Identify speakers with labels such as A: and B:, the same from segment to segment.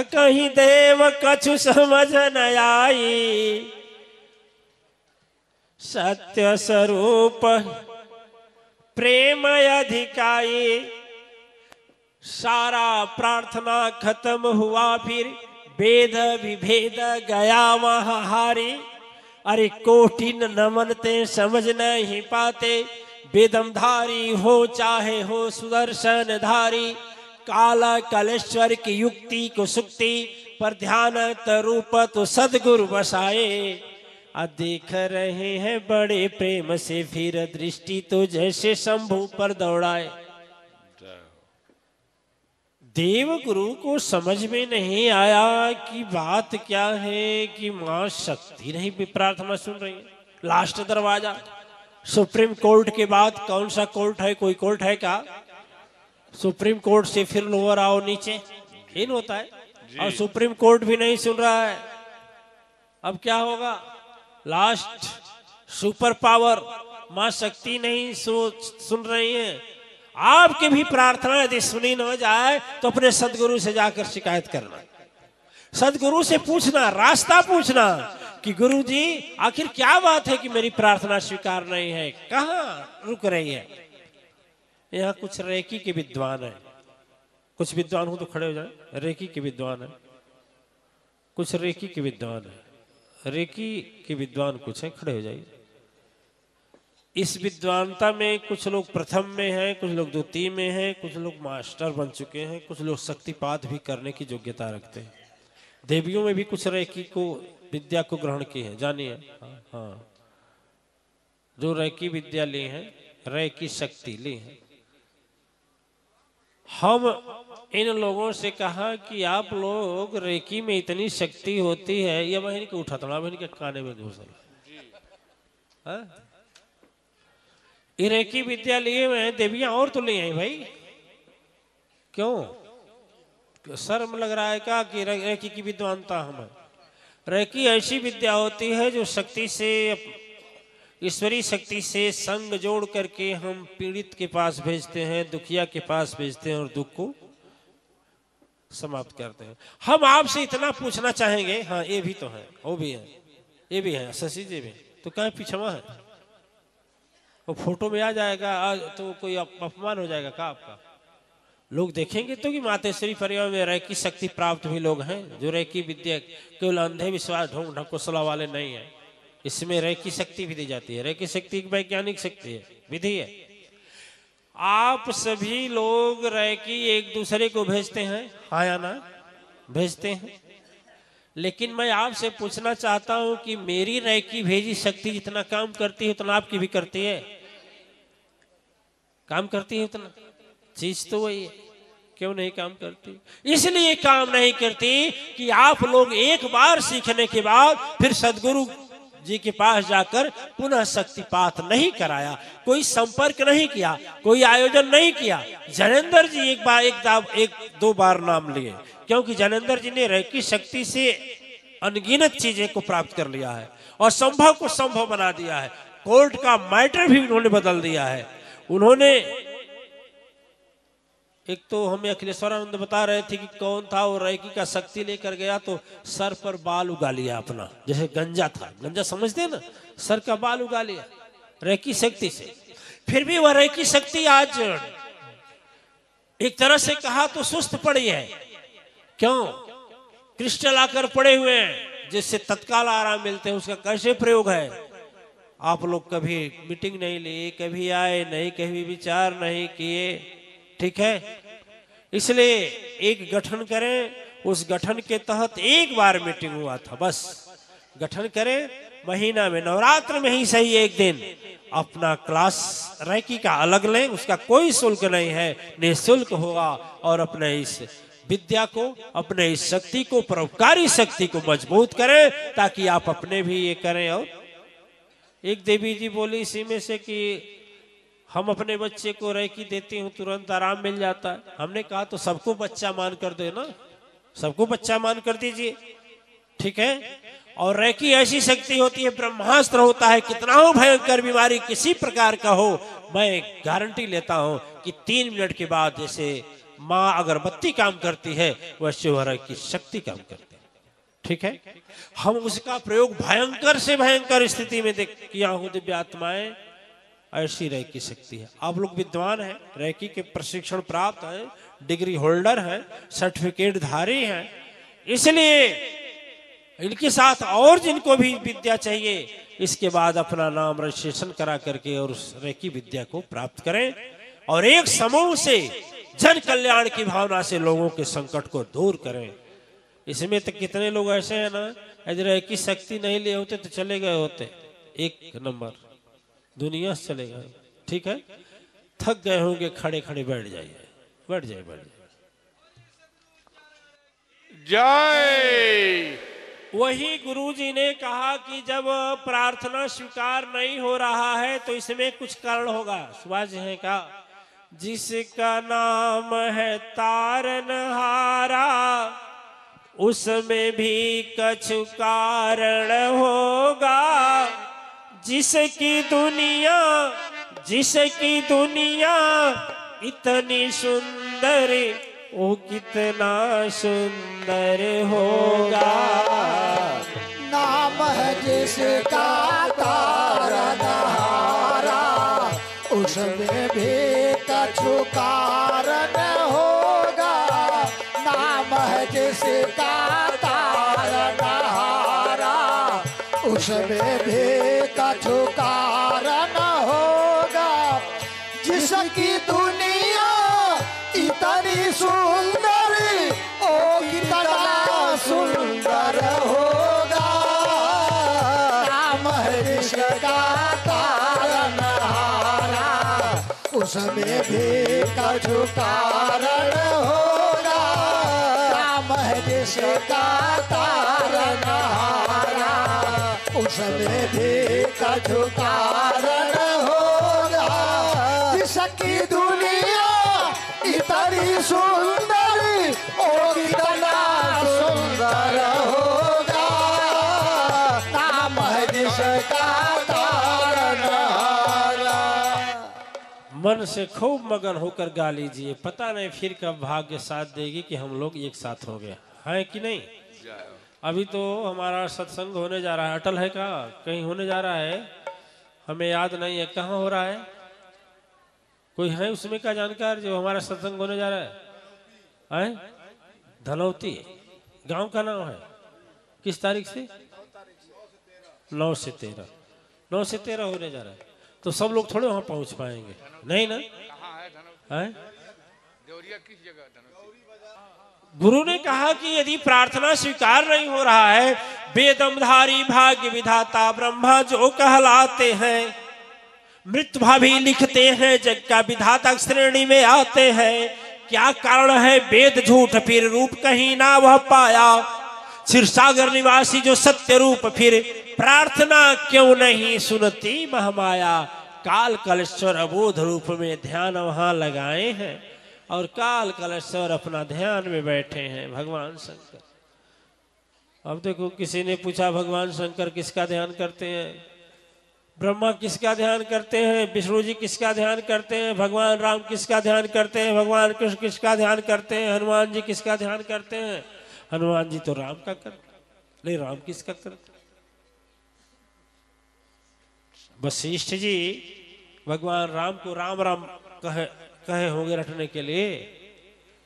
A: कहीं देव कछु समझ न आई, सत्य स्वरूप प्रेम अधिकाई। सारा प्रार्थना खत्म हुआ, फिर वेद विभेद गया वहां हारी। अरे कोटि नमनते समझ नहीं पाते, वेदमधारी हो चाहे हो सुदर्शन धारी। काला कलेश्वर की युक्ति को सुक्ति पर ध्यान रूप तो सदगुरु बसाए। देख रहे हैं बड़े प्रेम से, फिर दृष्टि तो जैसे शंभू पर दौड़ाए। देव गुरु को समझ में नहीं आया कि बात क्या है, कि मां शक्ति नहीं भी प्रार्थना सुन रही है। लास्ट दरवाजा, सुप्रीम कोर्ट के बाद कौन सा कोर्ट है? कोई कोर्ट है क्या? सुप्रीम कोर्ट से फिर लोअर आओ नीचे, इन होता है। और सुप्रीम कोर्ट भी नहीं सुन रहा है, अब क्या होगा? लास्ट सुपर पावर मां शक्ति नहीं सुन रही है। आपकी भी प्रार्थना यदि सुनी न जाए तो अपने सदगुरु से जाकर शिकायत करना, सदगुरु से पूछना, रास्ता पूछना कि गुरु जी आखिर क्या बात है कि मेरी प्रार्थना स्वीकार नहीं है, कहाँ रुक रही है? यहाँ कुछ रेकी के विद्वान है, कुछ विद्वान हो तो खड़े हो जाए। रेकी के विद्वान है, कुछ रेकी के विद्वान है, रेकी के विद्वान कुछ है, खड़े हो जाइए। इस विद्वानता में कुछ लोग प्रथम में हैं, कुछ लोग द्वितीय में हैं, कुछ लोग मास्टर बन चुके हैं, कुछ लोग शक्तिपात भी करने की योग्यता रखते हैं। देवियों में भी कुछ रेकी को विद्या को ग्रहण की है, जानिए। हाँ, जो रेकी विद्या ली है, रेकी शक्ति ली है। हम इन लोगों से कहा कि आप लोग रेकी में इतनी शक्ति होती है, ये बहन के उठा था, बहन के काने में घुस गया। ये रेकी विद्या लिए हुए हैं, देवियां और तो ले आई भाई, क्यों शर्म लग रहा है क्या कि रेकी की विद्वानता हमें? रेकी ऐसी विद्या होती है जो शक्ति से, ईश्वरीय शक्ति से संग जोड़ करके हम पीड़ित के पास भेजते हैं, दुखिया के पास भेजते हैं और दुख को समाप्त करते हैं। हम आपसे इतना पूछना चाहेंगे, हाँ ये भी तो है, वो भी है, ये भी है, शशि जी भी, तो क्या पिछवा है? वो फोटो में आ जाएगा तो कोई अपमान हो जाएगा क्या आपका? लोग देखेंगे तो कि मातेश्वरी परिवार में रेकी शक्ति प्राप्त हुए लोग हैं, जो रेकी विद्या केवल अंधे विश्वास ढोंग ढकोसला वाले नहीं है। इसमें रेकी शक्ति भी दी जाती है। रेकी शक्ति एक वैज्ञानिक शक्ति है, विधि है। आप सभी लोग रेकी एक दूसरे को भेजते हैं, हाँ या ना? भेजते हैं। लेकिन मैं आपसे पूछना चाहता हूं कि मेरी रेकी भेजी शक्ति जितना काम करती है उतना आपकी भी करती है? काम करती है उतना? चीज तो वही है, क्यों नहीं काम करती? इसलिए काम नहीं करती कि आप लोग एक बार सीखने के बाद फिर सदगुरु जी के पास जाकर पुनः शक्तिपात नहीं कराया, कोई संपर्क नहीं किया, कोई आयोजन नहीं किया। जनेंद्र जी एक दो बार नाम लिए, क्योंकि जनेंद्र जी ने रेकी शक्ति से अनगिनत चीजें को प्राप्त कर लिया है और संभव को संभव बना दिया है। कोर्ट का मैटर भी उन्होंने बदल दिया है। उन्होंने, एक तो हमें अखिलेश्वरानंद बता रहे थे कि कौन था वो रेकी का शक्ति लेकर गया तो सर पर बाल उगा लिया अपना, जैसे गंजा था, गंजा समझते हैं ना, सर का बाल उगा लिया रेकी शक्ति से। फिर भी वह रेकी शक्ति आज एक तरह से कहा तो सुस्त पड़ी है। क्यों? क्रिस्टल आकर पड़े हुए हैं जिससे तत्काल आराम मिलते हैं, उसका कैसे प्रयोग है? आप लोग कभी मीटिंग नहीं ली, कभी आए नहीं, कभी विचार नहीं किए, ठीक है? इसलिए एक गठन करें, उस गठन के तहत एक बार मीटिंग हुआ था, बस गठन करें, महीना में नवरात्र में ही सही एक दिन अपना क्लास रेकी का अलग लें, उसका कोई शुल्क नहीं है, निःशुल्क होगा। और अपने इस विद्या को, अपने इस शक्ति को, परोपकारी शक्ति को मजबूत करें ताकि आप अपने भी ये करें। और एक देवी जी बोली इसी में से कि हम अपने बच्चे को रेकी देती हूँ तुरंत आराम मिल जाता है। हमने कहा तो सबको बच्चा मान कर दो ना, सबको बच्चा मान कर दीजिए, ठीक है? और रेकी ऐसी शक्ति होती है, ब्रह्मास्त्र होता है, कितना हो भयंकर बीमारी किसी प्रकार का हो, मैं गारंटी लेता हूं कि 3 मिनट के बाद जैसे माँ अगरबत्ती काम करती है, वैसे वह रेकी शक्ति काम करती है। ठीक है, हम उसका प्रयोग भयंकर से भयंकर स्थिति में किया हूं दिव्यात्माएं, ऐसी रेकी शक्ति है। आप लोग विद्वान हैं, रेकी के प्रशिक्षण प्राप्त हैं, डिग्री होल्डर हैं, सर्टिफिकेट धारी हैं, इसलिए इनके साथ और जिनको भी विद्या चाहिए इसके बाद अपना नाम रजिस्ट्रेशन करा करके और उस रेकी विद्या को प्राप्त करें और एक समूह से जन कल्याण की भावना से लोगों के संकट को दूर करें। इसमें तो कितने लोग ऐसे हैं ना, यदि रेकी शक्ति नहीं लिए होते तो चले गए होते, एक नंबर दुनिया से चले गए। ठीक है, थक गए होंगे, खड़े खड़े बैठ जाइए, बैठ जाइए, बैठ जाइए।
B: जय।
A: वही गुरुजी ने कहा कि जब प्रार्थना स्वीकार नहीं हो रहा है तो इसमें कुछ कारण होगा। सुभाष जी ने कहा, जिसका नाम है तारनहारा उसमें भी कछु कारण होगा। जिसकी दुनिया इतनी सुंदर, वो कितना सुंदर होगा।
C: नाम है जिसका तारनहारा उसमें भी कछु कारण होगा। नाम है जिसका तारनहारा उसमें भी कछु कारण होगा। जिसकी दुनिया इतनी सुंदर, ओ कितना सुंदर होगा। नाम है जिसका तारनहारा उसमें भी कछु कारण होगा। नाम है जिसका तारनहारा उसमें भी कछु कारण होगा। जिसकी दुनिया इतनी सुंदर, ओ कितना सुंदर होगा। नाम है जिसका तारनहारा।
A: मन से खूब मगन होकर गा लीजिए, पता नहीं फिर कब भाग्य साथ देगी कि हम लोग एक साथ हो गए हैं कि नहीं। अभी तो हमारा सत्संग होने जा रहा है, अटल है का कहीं होने जा रहा है, हमें याद नहीं है कहाँ हो रहा है। कोई है उसमें का जानकार जो हमारा सत्संग होने जा रहा है? धनौती गांव का नाम है। किस तारीख से? 9 से 13। 9 से 13 होने जा रहा है, तो सब लोग थोड़े वहां पहुंच पाएंगे, नहीं ना? है
B: देवरिया किस जगह?
A: गुरु ने कहा कि यदि प्रार्थना स्वीकार नहीं हो रहा है, वेदमधारी भाग्य विधाता ब्रह्मा जो कहलाते हैं, मृत भाभी लिखते हैं, जग का विधाता श्रेणी में आते हैं। क्या कारण है? वेद झूठ फिर रूप कहीं ना वह पाया। क्षीरसागर निवासी जो सत्य रूप फिर प्रार्थना क्यों नहीं सुनती महामाया। काल कलेश्वर अबोध रूप में ध्यान वहां लगाए हैं और काल कलेश्वर अपना ध्यान में बैठे हैं भगवान शंकर। अब देखो, किसी ने पूछा भगवान शंकर किसका ध्यान करते हैं? ब्रह्मा किसका ध्यान करते हैं? विष्णु जी किसका ध्यान करते हैं? भगवान राम किसका ध्यान करते हैं? भगवान कृष्ण किसका ध्यान करते हैं? हनुमान जी किसका ध्यान करते हैं? हनुमान जी तो राम का करते, नहीं राम किसका करते? वशिष्ठ जी भगवान राम को राम राम कहे होंगे रटने के लिए।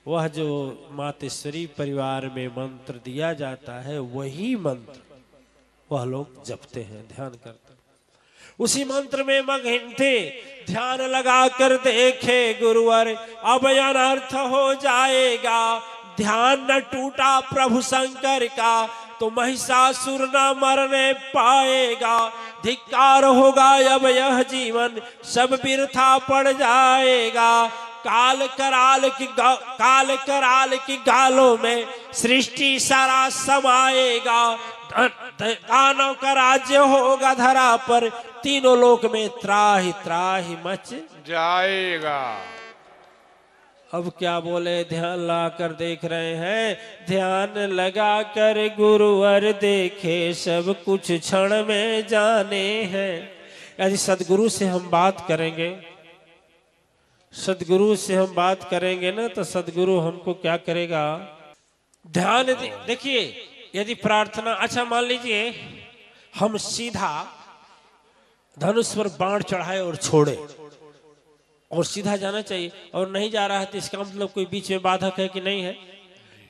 A: वह जो मातेश्वरी परिवार में मंत्र दिया जाता है वही मंत्र वह लोग जपते हैं, ध्यान करते हैं। उसी मंत्र में मग्न थे, ध्यान लगा कर देखे गुरुवर अब अनर्थ हो जाएगा। ध्यान न टूटा प्रभु शंकर का तो महिषासुर न मरने पाएगा। धिक्कार होगा अब यह जीवन सब बिरथा पड़ जाएगा। काल कराल की गालों में सृष्टि सारा समाएगा। दानव का राज्य होगा धरा पर, तीनों लोक में त्राहि त्राहि मच
B: जाएगा।
A: अब क्या बोले? ध्यान ला कर देख रहे हैं, ध्यान लगा कर गुरुवर देखे सब कुछ क्षण में जाने हैं। यदि सदगुरु से हम बात करेंगे सदगुरु से हम बात करेंगे ना तो सदगुरु हमको क्या करेगा, ध्यान देखिए। यदि प्रार्थना, अच्छा मान लीजिए हम सीधा धनुष पर बाण चढ़ाए और छोड़े और सीधा जाना चाहिए और नहीं जा रहा है, तो इसका मतलब कोई बीच में बाधक है कि नहीं है।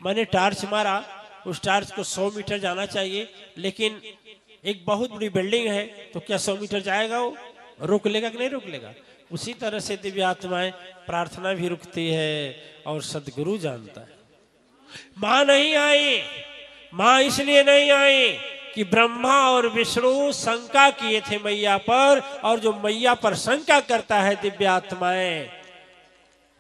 A: मैंने टार्च मारा, उस टार्च को 100 मीटर जाना चाहिए, लेकिन एक बहुत बड़ी बिल्डिंग है, तो क्या 100 मीटर जाएगा? वो रोक लेगा कि नहीं रोक लेगा? उसी तरह से दिव्य आत्माएं प्रार्थना भी रुकती है और सदगुरु जानता है। मां नहीं आई, मां इसलिए नहीं आई कि ब्रह्मा और विष्णु शंका किए थे मैया पर, और जो मैया पर शंका करता है दिव्य आत्माएं,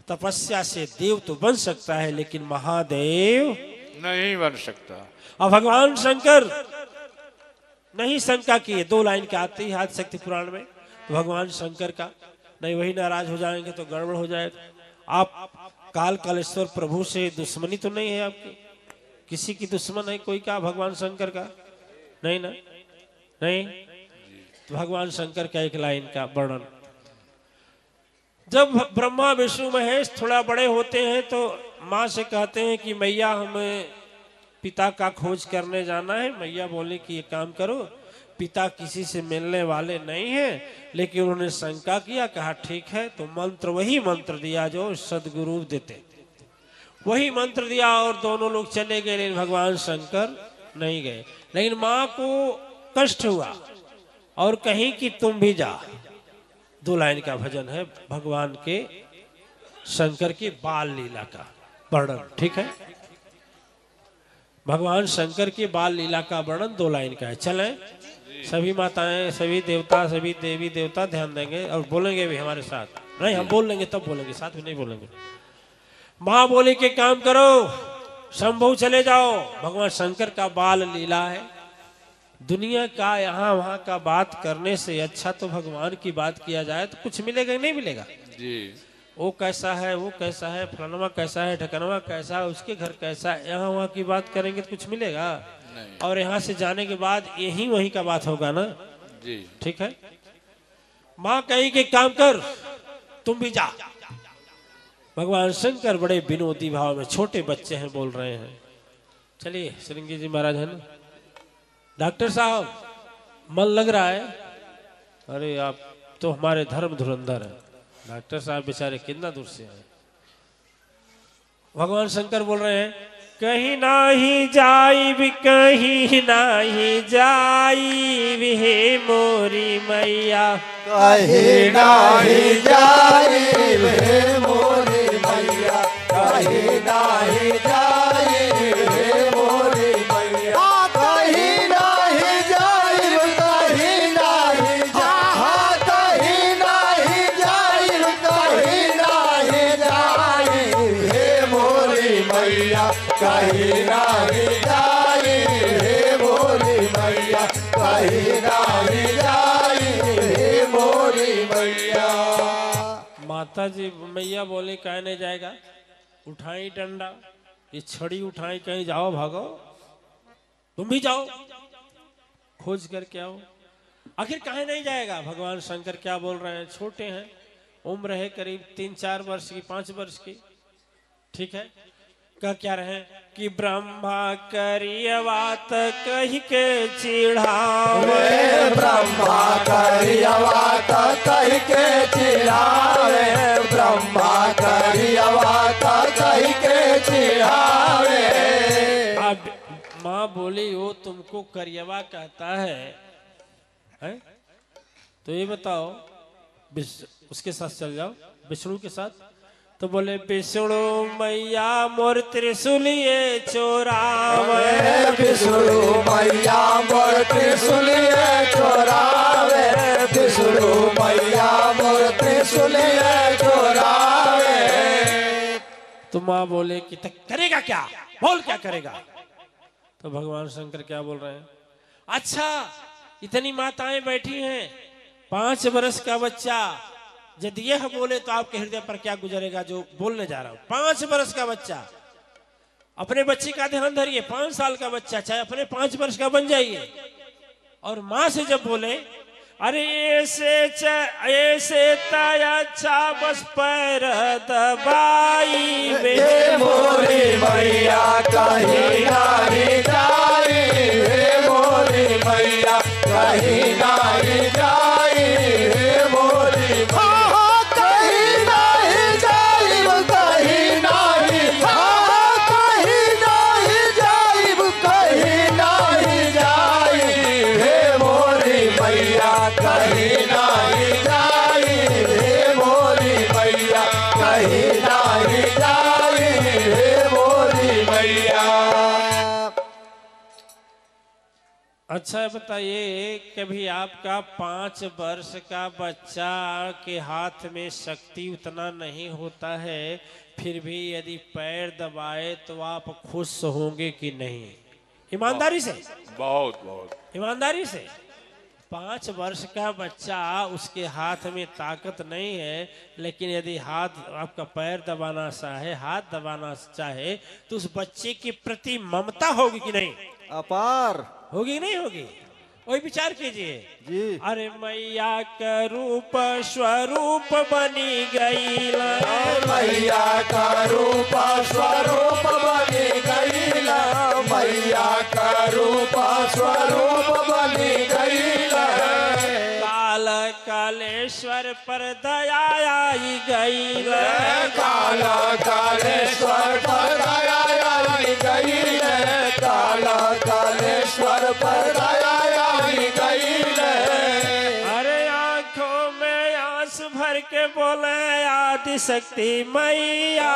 A: तपस्या से देव तो बन सकता है लेकिन महादेव
B: नहीं बन सकता।
A: और भगवान शंकर नहीं शंका किए। 2 लाइन के आते ही आदि शक्ति पुराण में, तो भगवान शंकर का नहीं, वही नाराज हो जाएंगे तो गड़बड़ हो जाएगा। आप काल कालेश्वर प्रभु से दुश्मनी तो नहीं है आपकी? किसी की दुश्मन है कोई का भगवान शंकर का? नहीं ना, नहीं। तो भगवान शंकर का एक लाइन का वर्णन, जब ब्रह्मा विष्णु महेश थोड़ा बड़े होते हैं तो माँ से कहते हैं कि मैया हमें पिता का खोज करने जाना है। मैया बोले कि ये काम करो, पिता किसी से मिलने वाले नहीं हैं, लेकिन उन्होंने शंका किया, कहा ठीक है, तो मंत्र वही मंत्र दिया जो सदगुरु देते, वही मंत्र दिया और दोनों लोग चले गए, लेकिन भगवान शंकर नहीं गए। लेकिन माँ को कष्ट हुआ और कहीं कि तुम भी जा। 2 लाइन का भजन है भगवान के शंकर की बाल लीला का वर्णन, ठीक है। भगवान शंकर की बाल लीला का वर्णन 2 लाइन का है। चलें सभी माताएं, सभी देवता, सभी देवी देवता ध्यान देंगे और बोलेंगे भी हमारे साथ। नहीं, हम बोल लेंगे तब बोलेंगे, साथ में नहीं बोलेंगे। माँ बोली के काम करो, शंभू चले जाओ। भगवान शंकर का बाल लीला है। दुनिया का यहाँ वहाँ का बात करने से अच्छा तो भगवान की बात किया जाए तो कुछ मिलेगा नहीं मिलेगा
B: जी।
A: वो कैसा है, वो कैसा है, फलानवा कैसा है, ढकनवा कैसा है, उसके घर कैसा है, यहाँ वहाँ की बात करेंगे तो कुछ मिलेगा
B: नहीं।
A: और यहाँ से जाने के बाद यही वही का बात होगा ना
B: जी,
A: ठीक है। माँ कही कि काम कर, तुम भी जा। भगवान शंकर बड़े विनोदी भाव में, छोटे बच्चे हैं, बोल रहे हैं। चलिए श्रृंगी जी महाराज है ना, डॉक्टर साहब मन लग रहा है। अरे आप तो हमारे धर्म धुरंधर हैं। डॉक्टर साहब बेचारे कितना दूर से आए। भगवान शंकर बोल रहे हैं, कहीं नाही जाई भी, कहीं नाही जाई भी, हे मोरी मैया,
C: कहीं नाही जाई वे मोरी मैया, कहीं नाही जाई वे मोरी मैया, कहीं नाही जाई, कहीं नाही जाई, कहीं नाही जाई, कहीं नाही जाई वे मोरी मैया, कहीं नाही जाई वे मोरी मैया, कहीं नाही जाई वे मोरी मैया।
A: माता जी मैया बोले कहीं नहीं जाएगा, उठाई डंडा, ये छड़ी उठाई, कहीं जाओ भागो, तुम भी जाओ खोज करके आओ। आखिर कहीं नहीं जाएगा। भगवान शंकर क्या बोल रहे हैं, छोटे हैं, उम्र है करीब 3-4 वर्ष की, 5 वर्ष की, ठीक है। क्या रहे कि ब्रह्मा करियवा त कही के चिढ़ावे,
C: ब्रह्मा करियवा त कही के चिढ़ावे, ब्रह्मा करियवा त कही के चिढ़ावे।
A: अब माँ बोली वो तुमको करियवा कहता है? तो ये बताओ, उसके साथ चल जाओ, विष्णु के साथ। तो बोले विष्णु मैया मोर त्रिशूलिए चोरावे,
C: विष्णु मैया मोर त्रिशूलिए चोरावे, विष्णु मैया मोर त्रिशूलिए चोरावे।
A: तो माँ बोले कि तक करेगा क्या, बोल क्या करेगा। तो भगवान शंकर क्या बोल रहे हैं, अच्छा इतनी माताएं बैठी हैं, 5 वर्ष का बच्चा यदि यह बोले तो आपके हृदय पर क्या गुजरेगा जो बोलने जा रहा हूं। 5 वर्ष का बच्चा, अपने बच्चे का ध्यान धरिए, 5 साल का बच्चा, चाहे अपने 5 वर्ष का बन जाइए, और माँ से जब बोले अरे ऐसे अच्छा बस पैर दबाई वे
C: मोरी मैया कहीं नहीं जाई, हे मोरी मैया कहीं नहीं जाई, हे मोरी मैया कहीं नहीं जाई, कहीं नहीं, कहीं नहीं जाई, कहीं नहीं जाई, हे मोरी मैया कहीं नहीं जाई, हे मोरी मैया कहीं नहीं जाई, हे मोरी मैया।
A: अच्छा बताइए, कभी आपका 5 वर्ष का बच्चा के हाथ में शक्ति उतना नहीं होता है, फिर भी यदि पैर दबाए तो आप खुश होंगे कि नहीं? ईमानदारी से,
B: बहुत बहुत
A: ईमानदारी से। 5 वर्ष का बच्चा, उसके हाथ में ताकत नहीं है, लेकिन यदि हाथ आपका पैर दबाना चाहे, हाथ दबाना चाहे, तो उस बच्चे के प्रति ममता होगी कि नहीं?
C: अपार
A: होगी नहीं होगी? वही विचार कीजिए
C: जी।
A: अरे मैया का रूप स्वरूप बनी गई,
C: मैया का रूप स्वरूप बनी गई, मैया का रूप स्वरूप बनी गई,
A: काल कालेश्वर पर दया आई गई,
C: काला कालेश्वर पर दया आई गई, काला कालेश्वर पर दया आई गई।
A: अरे आंखों में आंस भर के बोले आदि शक्ति मैया,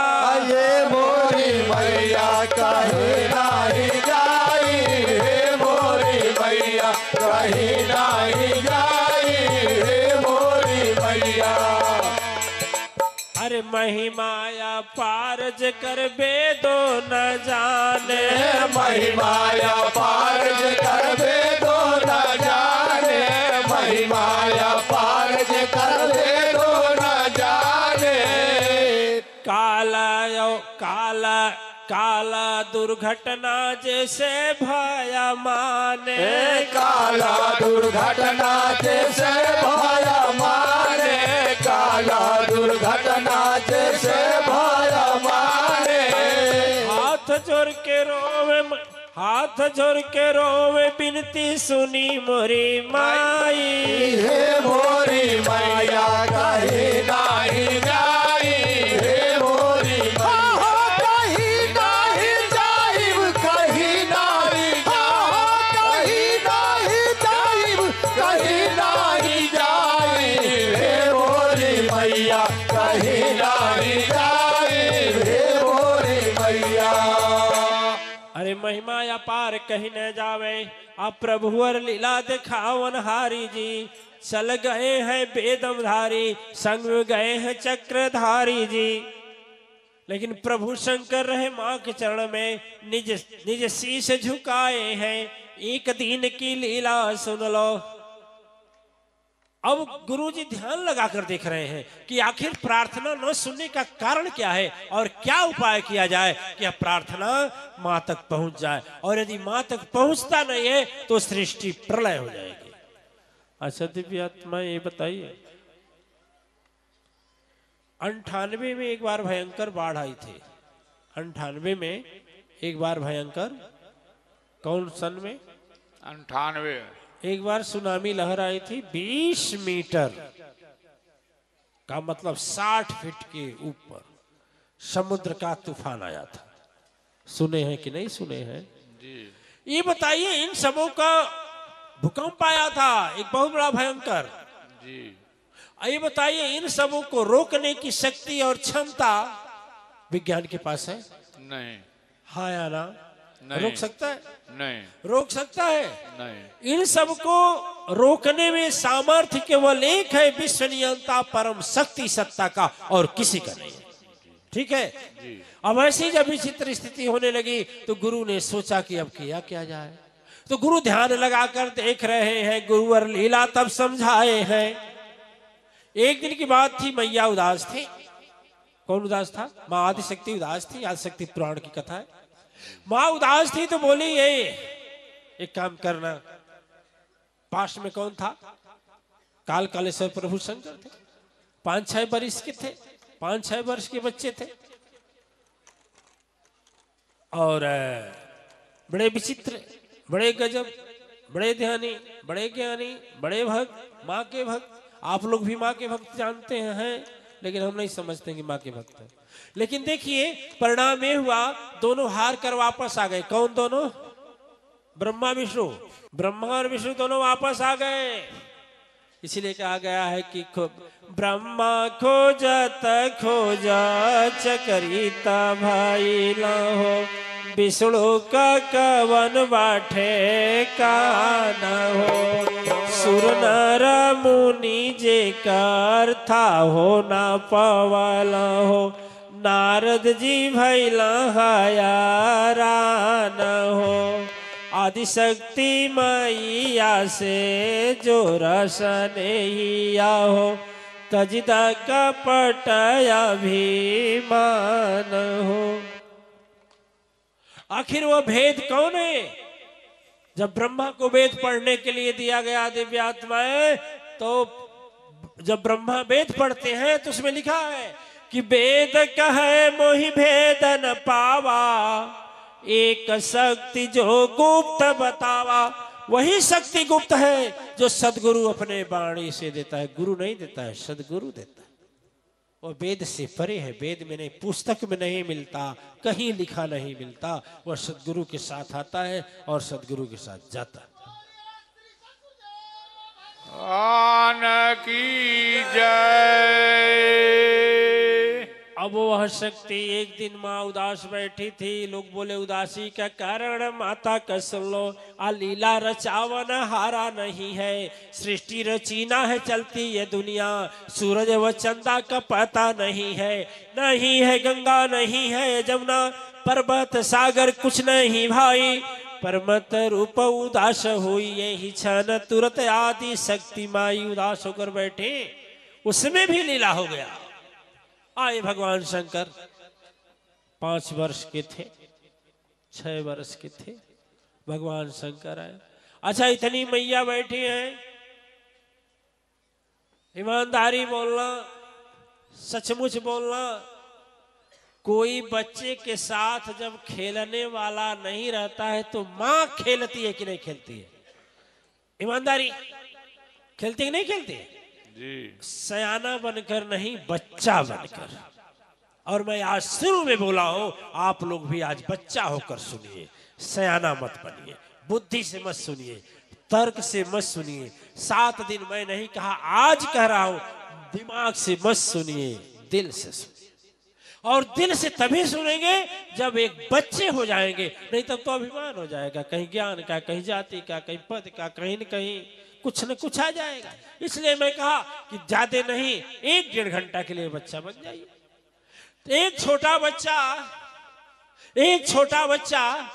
C: ये मोरी मैया कहीं नहीं जाई, हे मोरी मैया कहीं नहीं जाई, हे मोरी मैया।
A: अरे महिमाया पारज कर वेदो न जाने,
C: महिमाया पारज कर वेदो न जाने, महिमाया पारज कर वेदो न जाने,
A: काला दुर्घटना जैसे भया माने,
C: काला दुर्घटना जैसे भया माने, काला दुर्घटना जैसे भया माने।
A: हाथ जोड़ के रोवे बिनती सुनी मोरी माई,
C: हे मोरी मैया कहीं नहीं जाई, हे मोरी मैया कहीं नहीं जाई, कहीं नहीं, कहीं नहीं जाई, कहीं नहीं जाई, हे मोरी मैया कहीं नहीं जाई, हे मोरी मैया।
A: अरे महिमा अपार कहीं न जावे, आप प्रभुवर लीला दिखावन हारी जी, चल गए हैं वेदमधारी, संग में गए हैं चक्रधारी जी। लेकिन प्रभु शंकर रहे माँ के चरण में, निज शीश झुकाए हैं, एक दिन की लीला सुन लो। अब गुरुजी ध्यान लगाकर देख रहे हैं कि आखिर प्रार्थना न सुनने का कारण क्या है और क्या उपाय किया जाए कि प्रार्थना मां तक पहुंच जाए, और यदि मां तक पहुंचता नहीं है तो सृष्टि प्रलय हो जाएगी। अच्छा दिव्य आत्मा ये बताइए, 98 में एक बार भयंकर बाढ़ आई थी। 98 में एक बार भयंकर, कौन सन में?
B: 98
A: एक बार सुनामी लहर आई थी 20 मीटर का मतलब 60 फीट के ऊपर समुद्र का तूफान आया था। सुने हैं कि नहीं सुने हैं
B: जी?
A: ये बताइए, इन सबों का भूकंप आया था एक बहुत बड़ा भयंकर
B: जी।
A: ये बताइए, इन सबों को रोकने की शक्ति और क्षमता विज्ञान के पास है?
B: नहीं।
A: हाँ या ना?
B: नहीं।
A: रोक सकता है?
B: नहीं।
A: रोक सकता है?
B: नहीं।
A: इन सब को रोकने में सामर्थ्य केवल एक है, विश्व नियंता परम शक्ति सत्ता का, और किसी का नहीं है। ठीक है
B: जी।
A: अब ऐसी जब विचित्र स्थिति होने लगी तो गुरु ने सोचा कि अब किया जाए। तो गुरु ध्यान लगाकर देख रहे हैं, गुरुवर लीला तब समझाए हैं। एक दिन की बात थी, मैया उदास थी। कौन उदास था? माँ आदिशक्ति उदास थी। आदिशक्ति पुराण की कथा है। माँ उदास थी तो बोली, ये एक काम करना। पास में कौन था? काल कालेश्वर प्रभु शंकर थे, 5-6 वर्ष के थे, 5-6 वर्ष के बच्चे थे। और बड़े विचित्र, बड़े गजब, बड़े ध्यानी, बड़े ज्ञानी, बड़े भक्त, माँ के भक्त। आप लोग भी माँ के भक्त जानते हैं, लेकिन हम नहीं समझते कि माँ के भक्त हैं। लेकिन देखिए परिणाम ये हुआ, दोनों हार कर वापस आ गए। कौन दोनों? ब्रह्मा विष्णु। ब्रह्मा और विष्णु दोनों वापस आ गए। इसीलिए कहा गया है कि ब्रह्मा खोजत खोजत चकरिता भाई ना हो, विष्णु का कवन बाठे का न हो। सुर नर मुनि जे कर था हो ना पवाला हो, नारद जी भैला हयारा न हो। आदिशक्ति मैया से जो रसन ही हो, तजिदा कपट अभिमान हो। आखिर वो भेद कौन है? जब ब्रह्मा को वेद पढ़ने के लिए दिया गया दिव्य आत्माएं, तो जब ब्रह्मा वेद पढ़ते हैं तो उसमें लिखा है कि वेद कहे मोहि भेद न पावा, एक शक्ति जो गुप्त बतावा। वही शक्ति गुप्त है जो सदगुरु अपने वाणी से देता है। गुरु नहीं देता है, सदगुरु देता है। वो वेद से परे है, वेद में नहीं, पुस्तक में नहीं मिलता, कहीं लिखा नहीं मिलता। वह सदगुरु के साथ आता है और सदगुरु के साथ जाता है।
B: आन की जय।
A: अब वह शक्ति एक दिन माँ उदास बैठी थी। लोग बोले उदासी का कारण माता का सुन लो, आ लीला रचावन हारा नहीं है। सृष्टि रचीना है चलती ये दुनिया, सूरज व चंदा का पता नहीं है। नहीं है गंगा, नहीं है जमुना, पर्वत सागर कुछ नहीं भाई। परमत रूप उदास हुई यही क्षण, तुरंत आदि शक्ति माई उदास होकर बैठे। उसमें भी लीला हो गया। आए भगवान शंकर, 5 वर्ष के थे, 6 वर्ष के थे, भगवान शंकर आए। अच्छा, इतनी मैया बैठी हैं, ईमानदारी बोलना, सचमुच बोलना। कोई बच्चे के साथ जब खेलने वाला नहीं रहता है तो माँ खेलती है कि नहीं खेलती है? ईमानदारी, खेलती है कि नहीं खेलती है?
B: जी।
A: सयाना बनकर नहीं, बच्चा बनकर। और मैं आज शुरू में बोला हूं, आप लोग भी आज बच्चा होकर सुनिए। सयाना मत बनिए, बुद्धि से मत सुनिए, तर्क से मत सुनिए। 7 दिन मैं नहीं कहा, आज कह रहा हूं, दिमाग से मत सुनिए, दिल से सुनिए। और दिल से तभी सुनेंगे जब एक बच्चे हो जाएंगे, नहीं तब तो अभिमान हो जाएगा, कहीं ज्ञान का, कहीं जाति का, कहीं पद का, कहीं न कहीं कुछ न कुछ आ जाएगा। इसलिए मैं कहा कि ज्यादा नहीं, 1-1.5 घंटा के लिए बच्चा बन जाइए। तो एक छोटा बच्चा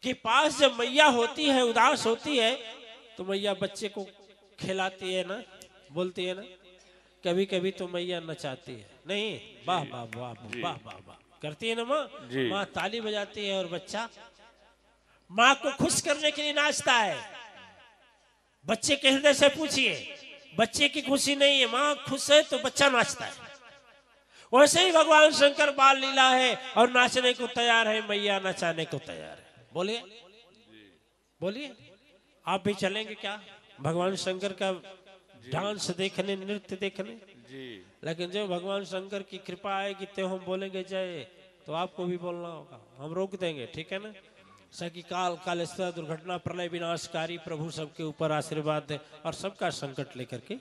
A: के पास जब मैया होती है, उदास होती है, तो मैया बच्चे को खिलाती है ना, बोलती है ना, कभी कभी तो मैया नचाती है, नहीं वाह वाह वाह वाह वाह वाह करती है ना माँ। माँ ताली बजाती है और बच्चा माँ को खुश करने के लिए नाचता है। बच्चे के हृदय से पूछिए, बच्चे की खुशी नहीं है, माँ खुश है तो बच्चा नाचता है। वैसे ही भगवान शंकर बाल लीला है और नाचने को तैयार है, मैया नचाने को तैयार है। बोलिए बोलिए, आप भी चलेंगे क्या भगवान शंकर का डांस देखने, नृत्य देखने? जी। लेकिन जो भगवान शंकर की कृपा आएगी तो हम बोलेंगे जय, तो आपको भी बोलना होगा, हम रोक देंगे, ठीक है ना? सकी काल कालेश्वर दुर्घटना प्रलय विनाशकारी प्रभु सबके ऊपर आशीर्वाद दे और सबका संकट लेकर के